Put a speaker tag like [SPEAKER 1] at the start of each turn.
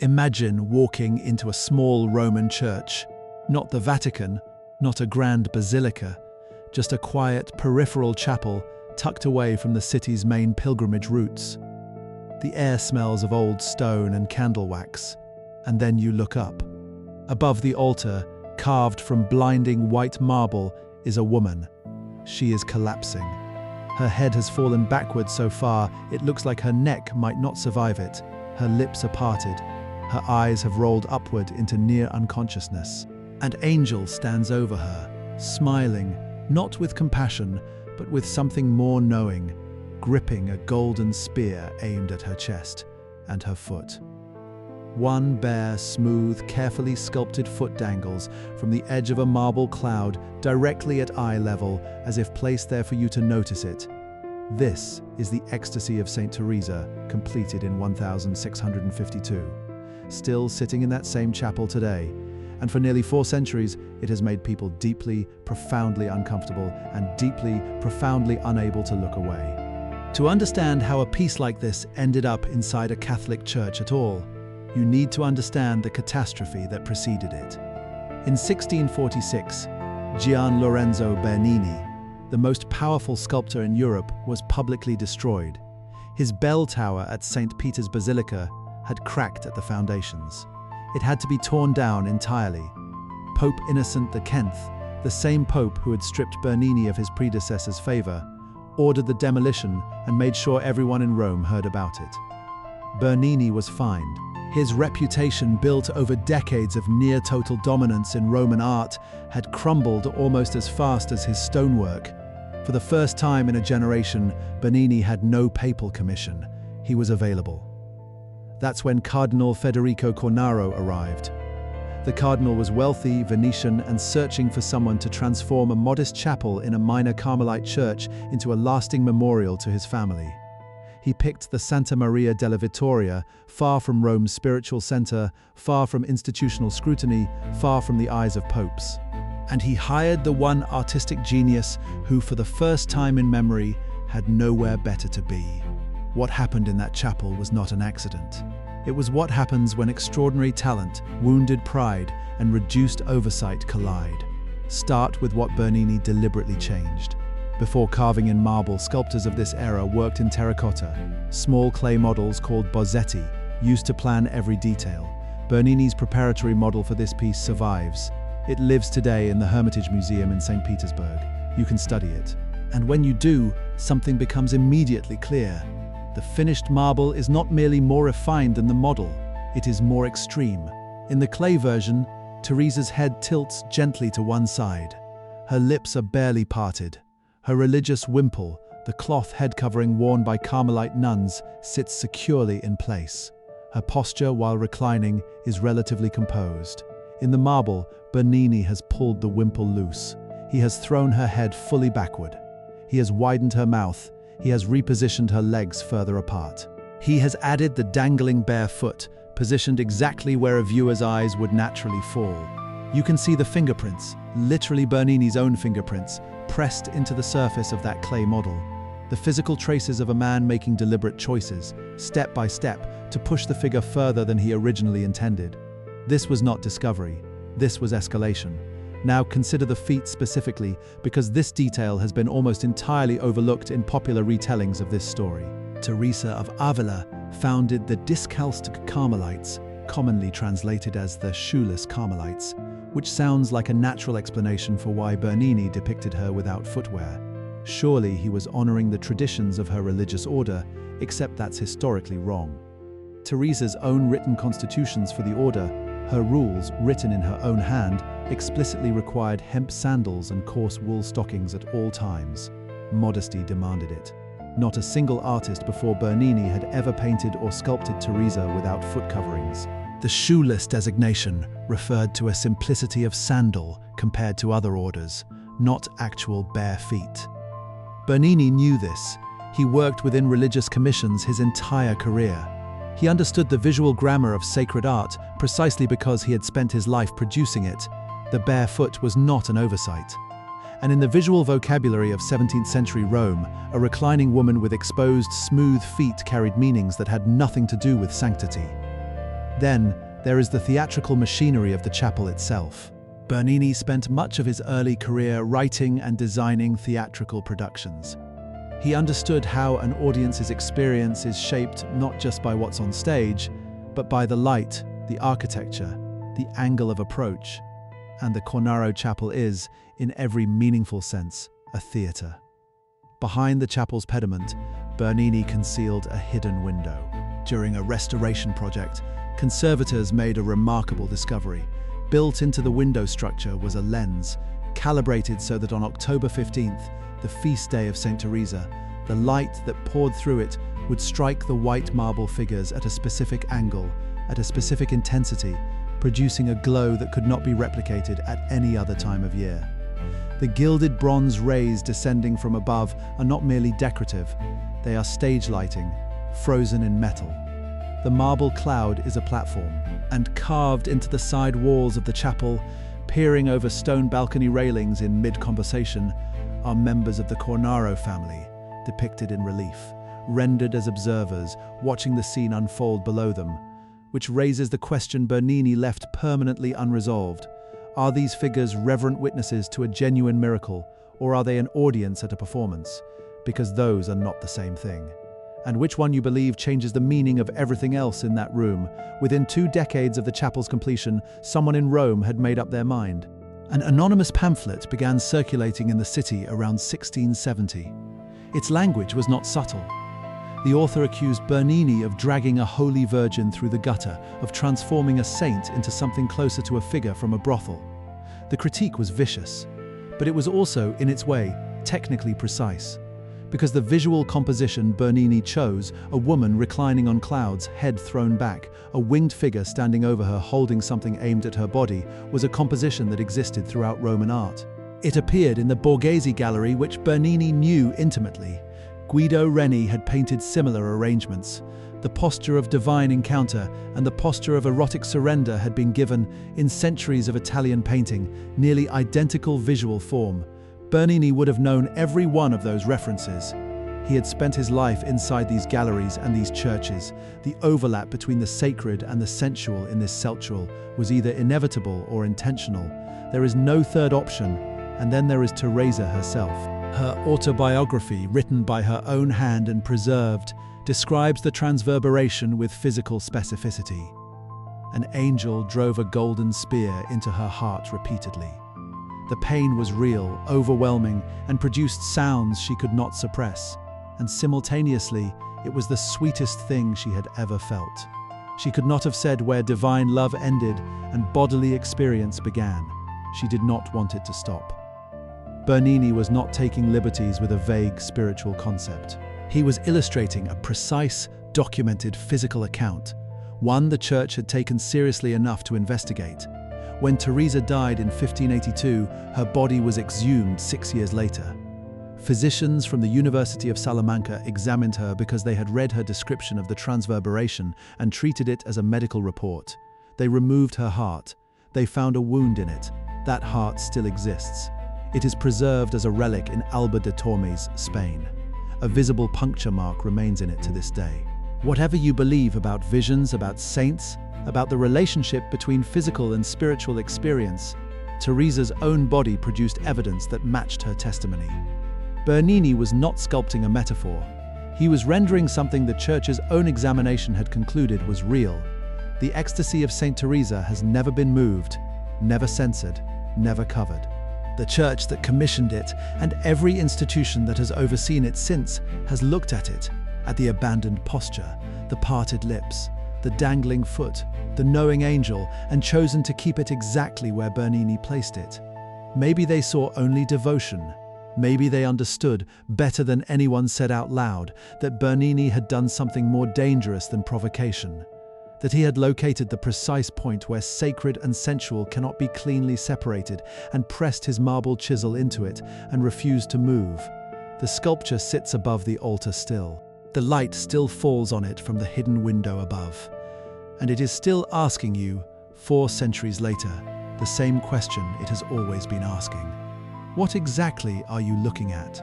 [SPEAKER 1] Imagine walking into a small Roman church, not the Vatican, not a grand basilica, just a quiet, peripheral chapel tucked away from the city's main pilgrimage routes. The air smells of old stone and candle wax, and then you look up. Above the altar, carved from blinding white marble, is a woman. She is collapsing. Her head has fallen backward so far it looks like her neck might not survive it. Her lips are parted. Her eyes have rolled upward into near unconsciousness. An angel stands over her, smiling, not with compassion, but with something more knowing, gripping a golden spear aimed at her chest and her foot. One bare, smooth, carefully sculpted foot dangles from the edge of a marble cloud directly at eye level, as if placed there for you to notice it. This is the ecstasy of Saint Teresa, completed in 1652. Still sitting in that same chapel today, and for nearly 4 centuries, it has made people deeply, profoundly uncomfortable and deeply, profoundly unable to look away. To understand how a piece like this ended up inside a Catholic church at all, you need to understand the catastrophe that preceded it. In 1646, Gian Lorenzo Bernini, the most powerful sculptor in Europe, was publicly destroyed. His bell tower at St. Peter's Basilica had cracked at the foundations. It had to be torn down entirely. Pope Innocent X, the same pope who had stripped Bernini of his predecessor's favor, ordered the demolition and made sure everyone in Rome heard about it. Bernini was fined. His reputation, built over decades of near-total dominance in Roman art, had crumbled almost as fast as his stonework. For the first time in a generation, Bernini had no papal commission. He was available. That's when Cardinal Federico Cornaro arrived. The cardinal was wealthy, Venetian, and searching for someone to transform a modest chapel in a minor Carmelite church into a lasting memorial to his family. He picked the Santa Maria della Vittoria, far from Rome's spiritual center, far from institutional scrutiny, far from the eyes of popes. And he hired the one artistic genius who, for the first time in memory, had nowhere better to be. What happened in that chapel was not an accident. It was what happens when extraordinary talent, wounded pride, and reduced oversight collide. Start with what Bernini deliberately changed. Before carving in marble, sculptors of this era worked in terracotta, small clay models called bozzetti, used to plan every detail. Bernini's preparatory model for this piece survives. It lives today in the Hermitage Museum in St. Petersburg. You can study it. And when you do, something becomes immediately clear. The finished marble is not merely more refined than the model, it is more extreme. In the clay version, Teresa's head tilts gently to one side. Her lips are barely parted. Her religious wimple, the cloth head covering worn by Carmelite nuns, sits securely in place. Her posture, while reclining, is relatively composed. In the marble, Bernini has pulled the wimple loose. He has thrown her head fully backward. He has widened her mouth. He has repositioned her legs further apart. He has added the dangling bare foot, positioned exactly where a viewer's eyes would naturally fall. You can see the fingerprints, literally Bernini's own fingerprints, pressed into the surface of that clay model. The physical traces of a man making deliberate choices, step by step, to push the figure further than he originally intended. This was not discovery. This was escalation. Now consider the feet specifically, because this detail has been almost entirely overlooked in popular retellings of this story. Teresa of Avila founded the Discalced Carmelites, commonly translated as the Shoeless Carmelites, which sounds like a natural explanation for why Bernini depicted her without footwear. Surely he was honoring the traditions of her religious order, except that's historically wrong. Teresa's own written constitutions for the order, her rules, written in her own hand, explicitly required hemp sandals and coarse wool stockings at all times. Modesty demanded it. Not a single artist before Bernini had ever painted or sculpted Teresa without foot coverings. The shoeless designation referred to a simplicity of sandal compared to other orders, not actual bare feet. Bernini knew this. He worked within religious commissions his entire career. He understood the visual grammar of sacred art precisely because he had spent his life producing it. The bare foot was not an oversight. And in the visual vocabulary of 17th century Rome, a reclining woman with exposed, smooth feet carried meanings that had nothing to do with sanctity. Then, there is the theatrical machinery of the chapel itself. Bernini spent much of his early career writing and designing theatrical productions. He understood how an audience's experience is shaped not just by what's on stage, but by the light, the architecture, the angle of approach. And the Cornaro Chapel is, in every meaningful sense, a theatre. Behind the chapel's pediment, Bernini concealed a hidden window. During a restoration project, conservators made a remarkable discovery. Built into the window structure was a lens, calibrated so that on October 15th, the feast day of St. Teresa, the light that poured through it would strike the white marble figures at a specific angle, at a specific intensity, producing a glow that could not be replicated at any other time of year. The gilded bronze rays descending from above are not merely decorative, they are stage lighting, frozen in metal. The marble cloud is a platform, and carved into the side walls of the chapel, peering over stone balcony railings in mid-conversation, are members of the Cornaro family, depicted in relief, rendered as observers, watching the scene unfold below them, which raises the question Bernini left permanently unresolved. Are these figures reverent witnesses to a genuine miracle, or are they an audience at a performance? Because those are not the same thing. And which one you believe changes the meaning of everything else in that room? Within 2 decades of the chapel's completion, someone in Rome had made up their mind. An anonymous pamphlet began circulating in the city around 1670. Its language was not subtle. The author accused Bernini of dragging a holy virgin through the gutter, of transforming a saint into something closer to a figure from a brothel. The critique was vicious, but it was also, in its way, technically precise. Because the visual composition Bernini chose, a woman reclining on clouds, head thrown back, a winged figure standing over her holding something aimed at her body, was a composition that existed throughout Roman art. It appeared in the Borghese Gallery, which Bernini knew intimately. Guido Reni had painted similar arrangements. The posture of divine encounter and the posture of erotic surrender had been given, in centuries of Italian painting, nearly identical visual form. Bernini would have known every one of those references. He had spent his life inside these galleries and these churches. The overlap between the sacred and the sensual in this seltsual was either inevitable or intentional. There is no third option, and then there is Teresa herself. Her autobiography, written by her own hand and preserved, describes the transverberation with physical specificity. An angel drove a golden spear into her heart repeatedly. The pain was real, overwhelming, and produced sounds she could not suppress. And simultaneously, it was the sweetest thing she had ever felt. She could not have said where divine love ended and bodily experience began. She did not want it to stop. Bernini was not taking liberties with a vague spiritual concept. He was illustrating a precise, documented physical account, one the church had taken seriously enough to investigate. When Teresa died in 1582, her body was exhumed 6 years later. Physicians from the University of Salamanca examined her because they had read her description of the transverberation and treated it as a medical report. They removed her heart. They found a wound in it. That heart still exists. It is preserved as a relic in Alba de Tormes, Spain. A visible puncture mark remains in it to this day. Whatever you believe about visions, about saints, about the relationship between physical and spiritual experience, Teresa's own body produced evidence that matched her testimony. Bernini was not sculpting a metaphor. He was rendering something the church's own examination had concluded was real. The ecstasy of Saint Teresa has never been moved, never censored, never covered. The church that commissioned it, and every institution that has overseen it since, has looked at it, at the abandoned posture, the parted lips, the dangling foot, the knowing angel, and chosen to keep it exactly where Bernini placed it. Maybe they saw only devotion. Maybe they understood, better than anyone said out loud, that Bernini had done something more dangerous than provocation. That he had located the precise point where sacred and sensual cannot be cleanly separated, and pressed his marble chisel into it and refused to move. The sculpture sits above the altar still. The light still falls on it from the hidden window above. And it is still asking you, 4 centuries later, the same question it has always been asking. What exactly are you looking at?